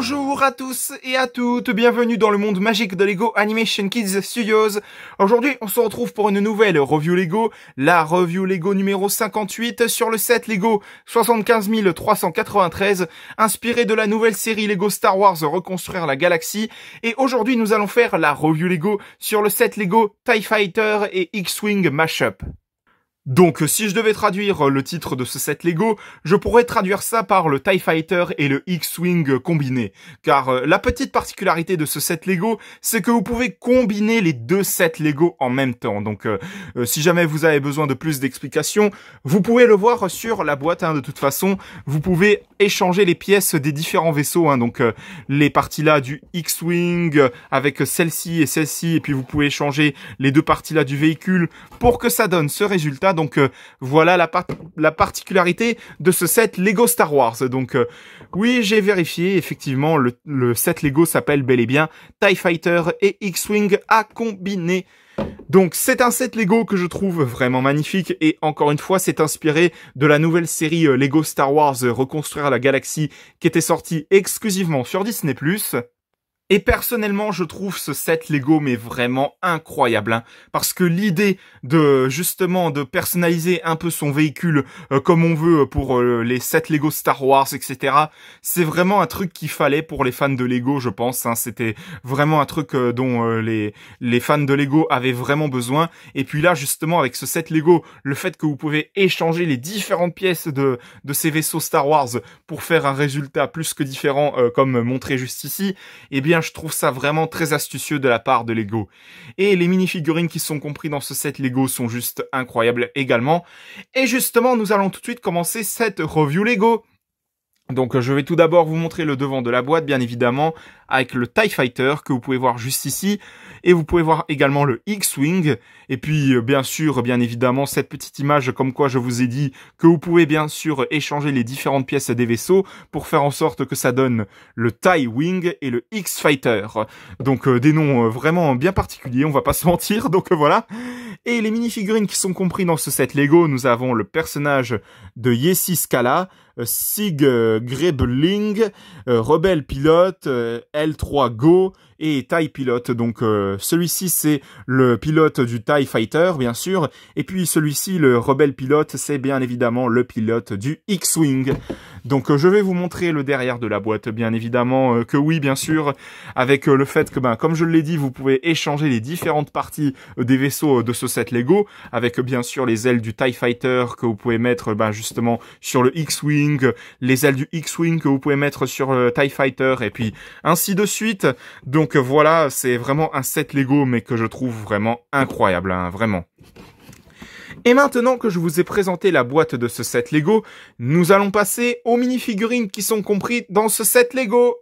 Bonjour à tous et à toutes, bienvenue dans le monde magique de Lego Animation Kids Studios. Aujourd'hui, on se retrouve pour une nouvelle review Lego, la review Lego numéro 58 sur le set Lego 75 393, inspiré de la nouvelle série Lego Star Wars Reconstruire la Galaxie. Et aujourd'hui, nous allons faire la review Lego sur le set Lego TIE Fighter et X-Wing Mashup. Donc, si je devais traduire le titre de ce set Lego, je pourrais traduire ça par le TIE Fighter et le X-Wing combiné. Car la petite particularité de ce set Lego, c'est que vous pouvez combiner les deux sets Lego en même temps. Donc, si jamais vous avez besoin de plus d'explications, vous pouvez le voir sur la boîte. De toute façon, vous pouvez échanger les pièces des différents vaisseaux. Donc, les parties là du X-Wing avec celle-ci, et puis vous pouvez échanger les deux parties là du véhicule pour que ça donne ce résultat. Donc voilà la particularité de ce set Lego Star Wars. Donc oui, j'ai vérifié, effectivement, le set Lego s'appelle bel et bien TIE Fighter et X-Wing à combiner. Donc c'est un set Lego que je trouve vraiment magnifique et encore une fois c'est inspiré de la nouvelle série Lego Star Wars Reconstruire la Galaxie qui était sortie exclusivement sur Disney+. Et personnellement, je trouve ce set Lego mais vraiment incroyable, parce que l'idée de justement de personnaliser un peu son véhicule comme on veut pour les sets Lego Star Wars, etc. C'est vraiment un truc qu'il fallait pour les fans de Lego, je pense. C'était vraiment un truc dont les fans de Lego avaient vraiment besoin. Et puis là, justement, avec ce set Lego, le fait que vous pouvez échanger les différentes pièces de ces vaisseaux Star Wars pour faire un résultat plus que différent, comme montré juste ici, eh bien, je trouve ça vraiment très astucieux de la part de Lego. Et les mini-figurines qui sont compris dans ce set Lego sont juste incroyables également. Et justement, nous allons tout de suite commencer cette review Lego. Donc je vais tout d'abord vous montrer le devant de la boîte, bien évidemment, avec le TIE Fighter que vous pouvez voir juste ici. Et vous pouvez voir également le X-Wing. Et puis bien sûr, bien évidemment, cette petite image comme quoi je vous ai dit que vous pouvez bien sûr échanger les différentes pièces des vaisseaux pour faire en sorte que ça donne le TIE Wing et le X-Fighter. Donc des noms vraiment bien particuliers, on va pas se mentir, donc voilà. Et les mini-figurines qui sont compris dans ce set Lego, nous avons le personnage de Yessi Scala, Sig Grebling, Rebelle Pilote, L3 Go et TIE Pilote. Donc celui-ci c'est le pilote du TIE Fighter bien sûr, et puis celui-ci le Rebelle Pilote c'est bien évidemment le pilote du X-Wing. Donc je vais vous montrer le derrière de la boîte, bien évidemment que oui bien sûr, avec le fait que comme je l'ai dit, vous pouvez échanger les différentes parties des vaisseaux de ce set Lego, avec bien sûr les ailes du TIE Fighter que vous pouvez mettre justement sur le X-Wing, les ailes du X-Wing que vous pouvez mettre sur le TIE Fighter, et puis ainsi de suite. Donc voilà, c'est vraiment un set Lego mais que je trouve vraiment incroyable, vraiment. Et maintenant que je vous ai présenté la boîte de ce set Lego, nous allons passer aux mini-figurines qui sont comprises dans ce set Lego.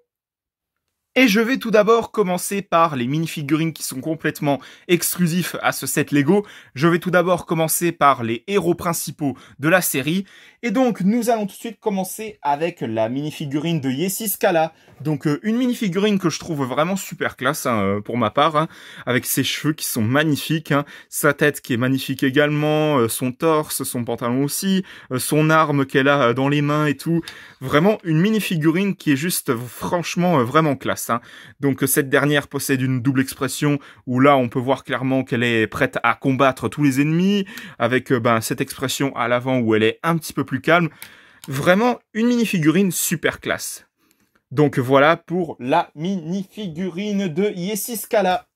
Et je vais tout d'abord commencer par les mini-figurines qui sont complètement exclusifs à ce set Lego. Je vais tout d'abord commencer par les héros principaux de la série. Et donc, nous allons tout de suite commencer avec la mini-figurine de Yessi Scala. Donc, une mini-figurine que je trouve vraiment super classe, pour ma part, avec ses cheveux qui sont magnifiques, sa tête qui est magnifique également, son torse, son pantalon aussi, son arme qu'elle a dans les mains et tout. Vraiment, une mini-figurine qui est juste, franchement, vraiment classe. Donc, cette dernière possède une double expression, où là, on peut voir clairement qu'elle est prête à combattre tous les ennemis, avec cette expression à l'avant où elle est un petit peu plus calme. Vraiment une mini-figurine super classe. Donc voilà pour la mini-figurine de Yessi Scala.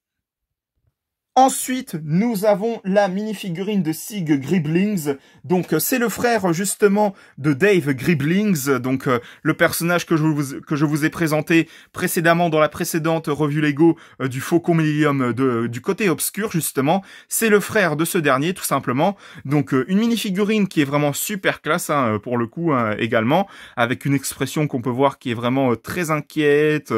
Ensuite, nous avons la mini-figurine de Sig Griblings. Donc, c'est le frère, justement, de Dave Griblings. Donc, le personnage que je vous ai présenté précédemment dans la précédente revue Lego du Faucon Millennium du côté obscur, justement. C'est le frère de ce dernier, tout simplement. Donc, une mini-figurine qui est vraiment super classe, pour le coup, également. Avec une expression qu'on peut voir qui est vraiment très inquiète,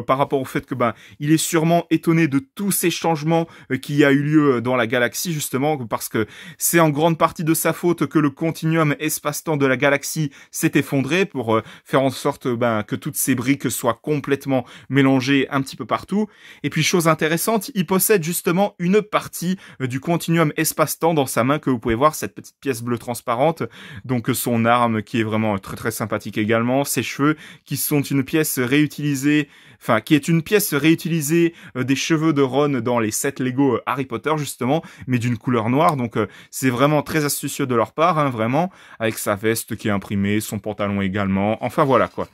par rapport au fait que, il est sûrement étonné de tous ces changements qui a eu lieu dans la galaxie, justement, parce que c'est en grande partie de sa faute que le continuum espace-temps de la galaxie s'est effondré pour faire en sorte que toutes ces briques soient complètement mélangées un petit peu partout. Et puis, chose intéressante, il possède justement une partie du continuum espace-temps dans sa main que vous pouvez voir, cette petite pièce bleue transparente. Donc, son arme qui est vraiment très très sympathique également, ses cheveux qui sont une pièce réutilisée, enfin qui est une pièce réutilisée des cheveux de Ron dans les 7 Lego Harry Potter justement, mais d'une couleur noire. Donc c'est vraiment très astucieux de leur part, hein, vraiment, avec sa veste qui est imprimée, son pantalon également. Enfin voilà quoi.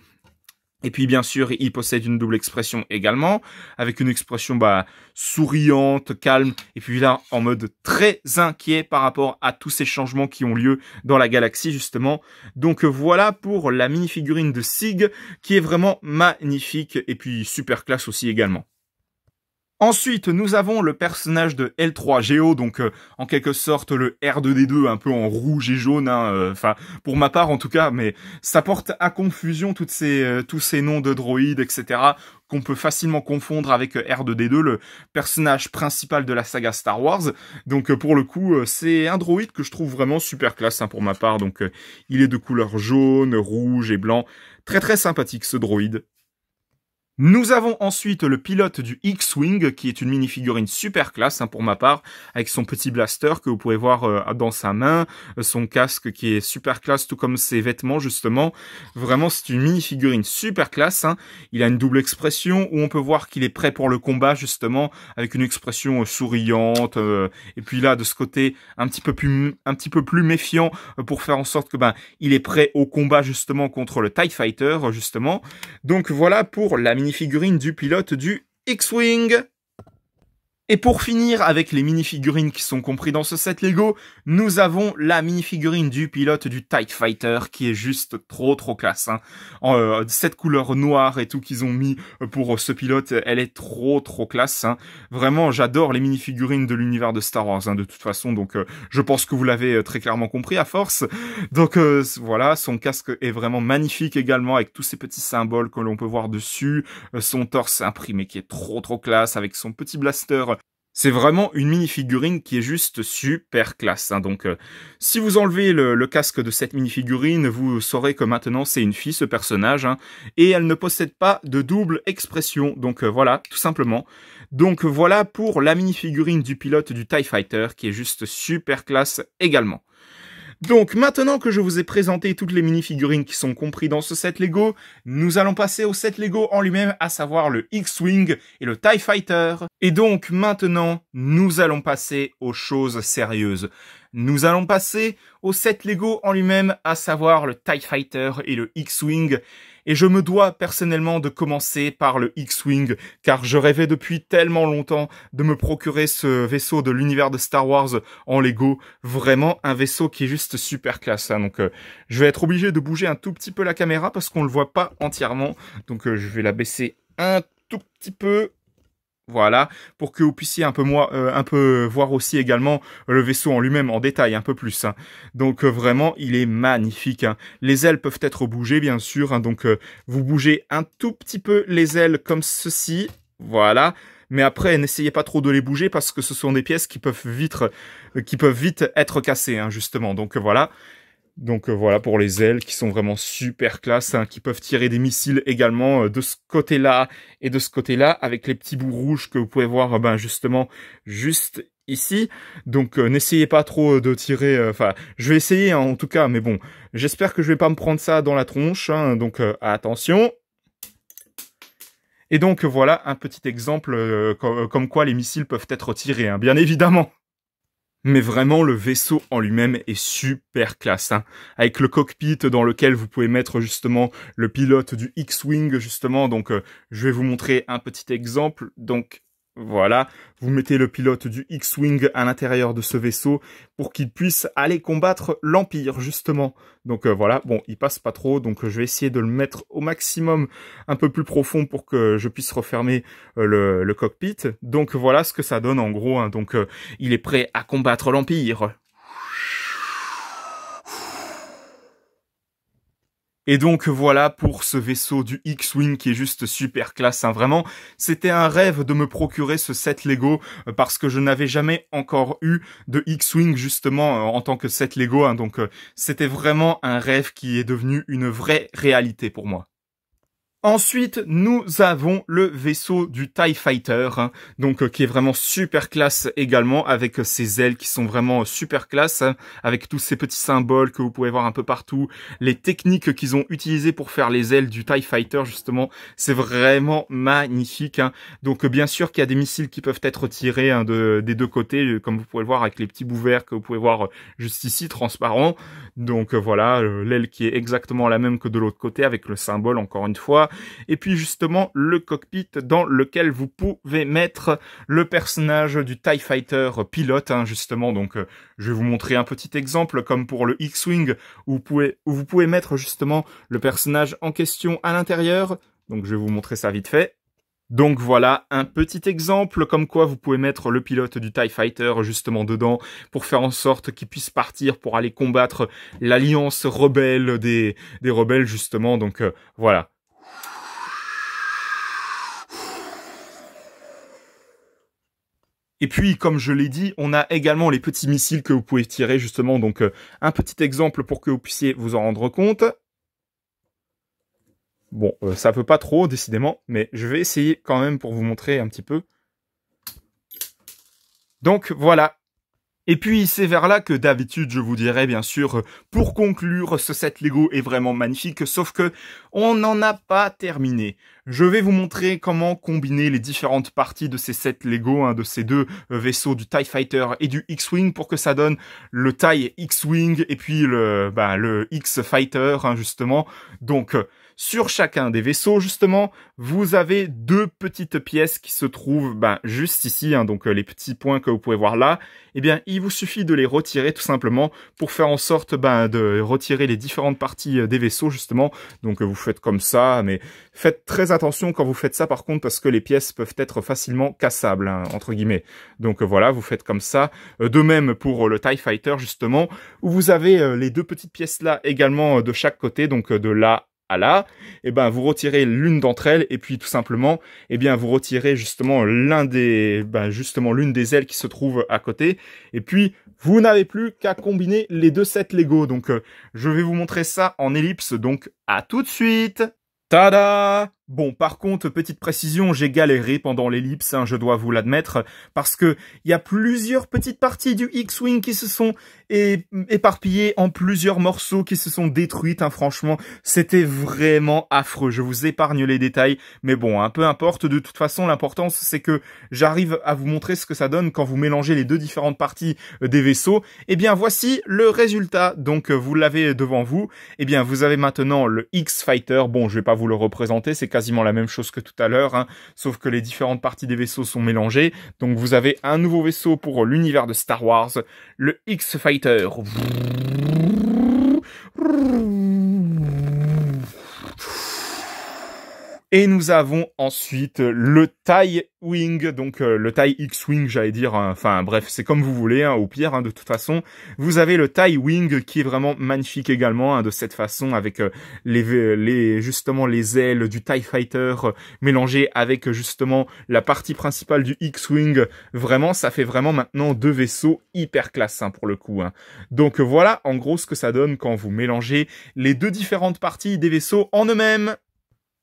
Et puis bien sûr, il possède une double expression également, avec une expression souriante, calme, et puis là en mode très inquiet par rapport à tous ces changements qui ont lieu dans la galaxie justement. Donc voilà pour la mini-figurine de Sig, qui est vraiment magnifique, et puis super classe aussi également. Ensuite, nous avons le personnage de L3GO, donc en quelque sorte le R2D2, un peu en rouge et jaune, enfin pour ma part en tout cas, mais ça porte à confusion tous ces noms de droïdes, etc., qu'on peut facilement confondre avec R2D2, le personnage principal de la saga Star Wars. Donc pour le coup, c'est un droïde que je trouve vraiment super classe pour ma part, donc il est de couleur jaune, rouge et blanc, très très sympathique ce droïde. Nous avons ensuite le pilote du X-Wing, qui est une mini-figurine super classe pour ma part, avec son petit blaster que vous pouvez voir dans sa main, son casque qui est super classe, tout comme ses vêtements justement. Vraiment, c'est une mini-figurine super classe. Il a une double expression où on peut voir qu'il est prêt pour le combat justement, avec une expression souriante. Et puis là, de ce côté, un petit peu plus méfiant pour faire en sorte que il est prêt au combat justement contre le TIE Fighter justement. Donc voilà pour la mini-figurine du pilote du X-Wing. Et pour finir avec les mini-figurines qui sont compris dans ce set Lego, nous avons la mini-figurine du pilote du TIE Fighter qui est juste trop classe. Cette couleur noire et tout qu'ils ont mis pour ce pilote, elle est trop classe. Vraiment, j'adore les mini-figurines de l'univers de Star Wars de toute façon, donc je pense que vous l'avez très clairement compris à force. Donc voilà, son casque est vraiment magnifique également avec tous ces petits symboles que l'on peut voir dessus, son torse imprimé qui est trop classe avec son petit blaster. C'est vraiment une mini-figurine qui est juste super classe. Donc, si vous enlevez le casque de cette mini-figurine, vous saurez que maintenant c'est une fille, ce personnage, et elle ne possède pas de double expression. Donc voilà, tout simplement. Donc voilà pour la mini-figurine du pilote du TIE Fighter, qui est juste super classe également. Donc, maintenant que je vous ai présenté toutes les mini-figurines qui sont comprises dans ce set Lego, nous allons passer au set Lego en lui-même, à savoir le X-Wing et le TIE Fighter. Et donc, maintenant, nous allons passer aux choses sérieuses. Nous allons passer au set Lego en lui-même, à savoir le TIE Fighter et le X-Wing. Et je me dois personnellement de commencer par le X-Wing, car je rêvais depuis tellement longtemps de me procurer ce vaisseau de l'univers de Star Wars en Lego. Vraiment un vaisseau qui est juste super classe. Donc je vais être obligé de bouger un tout petit peu la caméra parce qu'on le voit pas entièrement. Donc je vais la baisser un tout petit peu. Voilà, pour que vous puissiez un peu voir aussi également le vaisseau en lui-même en détail, un peu plus. Donc vraiment, il est magnifique. Les ailes peuvent être bougées, bien sûr. Donc vous bougez un tout petit peu les ailes comme ceci. Voilà. Mais après, n'essayez pas trop de les bouger parce que ce sont des pièces qui peuvent vite être cassées, justement. Donc voilà. Donc voilà pour les ailes qui sont vraiment super classe, qui peuvent tirer des missiles également de ce côté-là et de ce côté-là avec les petits bouts rouges que vous pouvez voir justement juste ici. Donc n'essayez pas trop de tirer, enfin je vais essayer en tout cas, mais bon, j'espère que je vais pas me prendre ça dans la tronche, donc attention. Et donc voilà un petit exemple comme quoi les missiles peuvent être tirés, bien évidemment. Mais vraiment, le vaisseau en lui-même est super classe, avec le cockpit dans lequel vous pouvez mettre justement le pilote du X-Wing, justement. Donc, je vais vous montrer un petit exemple. Donc, voilà, vous mettez le pilote du X-Wing à l'intérieur de ce vaisseau pour qu'il puisse aller combattre l'Empire, justement. Donc voilà, bon, il passe pas trop, donc je vais essayer de le mettre au maximum un peu plus profond pour que je puisse refermer le cockpit. Donc voilà ce que ça donne en gros, donc il est prêt à combattre l'Empire. Et donc voilà pour ce vaisseau du X-Wing qui est juste super classe, hein. Vraiment, c'était un rêve de me procurer ce set Lego parce que je n'avais jamais encore eu de X-Wing justement en tant que set Lego, hein. Donc c'était vraiment un rêve qui est devenu une vraie réalité pour moi. Ensuite, nous avons le vaisseau du TIE Fighter, hein, donc qui est vraiment super classe également, avec ses ailes qui sont vraiment super classe, hein, avec tous ces petits symboles que vous pouvez voir un peu partout, les techniques qu'ils ont utilisées pour faire les ailes du TIE Fighter, justement, c'est vraiment magnifique, hein. Donc bien sûr qu'il y a des missiles qui peuvent être tirés, hein, des deux côtés, comme vous pouvez le voir avec les petits bouts verts que vous pouvez voir juste ici, transparents. Donc voilà, l'aile qui est exactement la même que de l'autre côté, avec le symbole encore une fois. Et puis justement le cockpit dans lequel vous pouvez mettre le personnage du TIE Fighter pilote, hein, justement. Donc je vais vous montrer un petit exemple comme pour le X-Wing où vous pouvez mettre justement le personnage en question à l'intérieur. Donc je vais vous montrer ça vite fait. Donc voilà un petit exemple comme quoi vous pouvez mettre le pilote du TIE Fighter justement dedans pour faire en sorte qu'il puisse partir pour aller combattre l'alliance rebelle des rebelles justement. Donc voilà. Et puis, comme je l'ai dit, on a également les petits missiles que vous pouvez tirer, justement. Donc, un petit exemple pour que vous puissiez vous en rendre compte. Bon, ça peut pas trop, décidément, mais je vais essayer quand même pour vous montrer un petit peu. Donc, voilà. Et puis c'est vers là que d'habitude je vous dirais bien sûr pour conclure ce set Lego est vraiment magnifique sauf que on n'en a pas terminé. Je vais vous montrer comment combiner les différentes parties de ces sets Lego, hein, de ces deux vaisseaux du TIE Fighter et du X-Wing pour que ça donne le TIE X-Wing et puis le X-Fighter, hein, justement. Donc sur chacun des vaisseaux, justement, vous avez deux petites pièces qui se trouvent juste ici, hein, donc les petits points que vous pouvez voir là. Eh bien, il vous suffit de les retirer tout simplement pour faire en sorte de retirer les différentes parties des vaisseaux, justement. Donc vous faites comme ça, mais faites très attention quand vous faites ça par contre parce que les pièces peuvent être facilement cassables, hein, entre guillemets. Donc voilà, vous faites comme ça. De même pour le TIE Fighter, justement, où vous avez les deux petites pièces là également de chaque côté, donc de là à là, et vous retirez l'une d'entre elles et puis tout simplement, vous retirez justement l'une des ailes qui se trouve à côté et puis vous n'avez plus qu'à combiner les deux sets Lego. Donc je vais vous montrer ça en ellipse, donc à tout de suite. Tada! Bon, par contre, petite précision, j'ai galéré pendant l'ellipse, hein, je dois vous l'admettre, parce que il y a plusieurs petites parties du X-Wing qui se sont éparpillées en plusieurs morceaux qui se sont détruites, hein, franchement, c'était vraiment affreux. Je vous épargne les détails, mais bon, hein, peu importe, de toute façon, l'importance, c'est que j'arrive à vous montrer ce que ça donne quand vous mélangez les deux différentes parties des vaisseaux. Eh bien, voici le résultat. Donc, vous l'avez devant vous. Eh bien, vous avez maintenant le X-Fighter. Bon, je vais pas vous le représenter, c'est quasiment la même chose que tout à l'heure, hein, sauf que les différentes parties des vaisseaux sont mélangées. Donc vous avez un nouveau vaisseau pour l'univers de Star Wars, le X-Fighter. Et nous avons ensuite le TIE Wing, donc le TIE X-Wing, j'allais dire, hein, enfin bref, c'est comme vous voulez, hein, au pire, hein, de toute façon. Vous avez le TIE Wing qui est vraiment magnifique également, hein, de cette façon, avec justement les ailes du TIE Fighter mélangées avec justement la partie principale du X-Wing. Vraiment, ça fait vraiment maintenant deux vaisseaux hyper classe, hein, pour le coup, hein. Donc voilà, en gros, ce que ça donne quand vous mélangez les deux différentes parties des vaisseaux en eux-mêmes.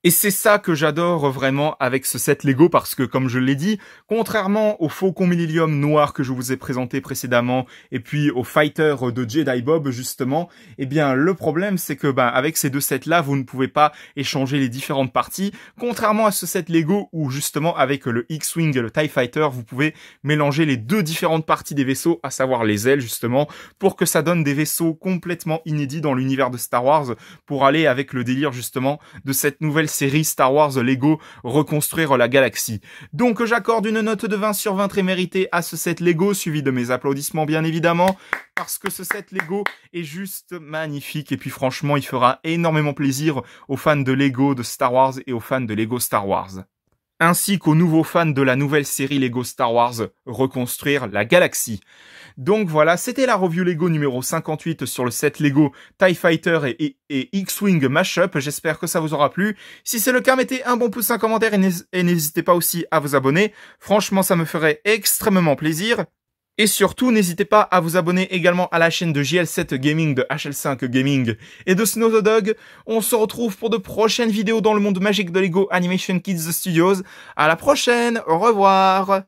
Et c'est ça que j'adore vraiment avec ce set Lego parce que, comme je l'ai dit, contrairement au Faucon Millennium noir que je vous ai présenté précédemment et puis au Fighter de Jedi Bob justement, eh bien le problème c'est que avec ces deux sets là, vous ne pouvez pas échanger les différentes parties, contrairement à ce set Lego où justement avec le X-Wing et le TIE Fighter, vous pouvez mélanger les deux différentes parties des vaisseaux, à savoir les ailes justement, pour que ça donne des vaisseaux complètement inédits dans l'univers de Star Wars, pour aller avec le délire justement de cette nouvelle série Star Wars Lego Reconstruire la Galaxie. Donc j'accorde une note de 20 sur 20 très méritée à ce set Lego, suivi de mes applaudissements bien évidemment, parce que ce set Lego est juste magnifique et puis franchement il fera énormément plaisir aux fans de Lego de Star Wars et aux fans de Lego Star Wars. Ainsi qu'aux nouveaux fans de la nouvelle série Lego Star Wars Reconstruire la Galaxie. Donc voilà, c'était la review Lego numéro 58 sur le set Lego TIE Fighter et X-Wing Mashup. J'espère que ça vous aura plu. Si c'est le cas, mettez un bon pouce, un commentaire et n'hésitez pas aussi à vous abonner. Franchement, ça me ferait extrêmement plaisir. Et surtout, n'hésitez pas à vous abonner également à la chaîne de JL7 Gaming, de HL5 Gaming et de Snow the Dog. On se retrouve pour de prochaines vidéos dans le monde magique de Lego Animation Kids Studios. À la prochaine, au revoir.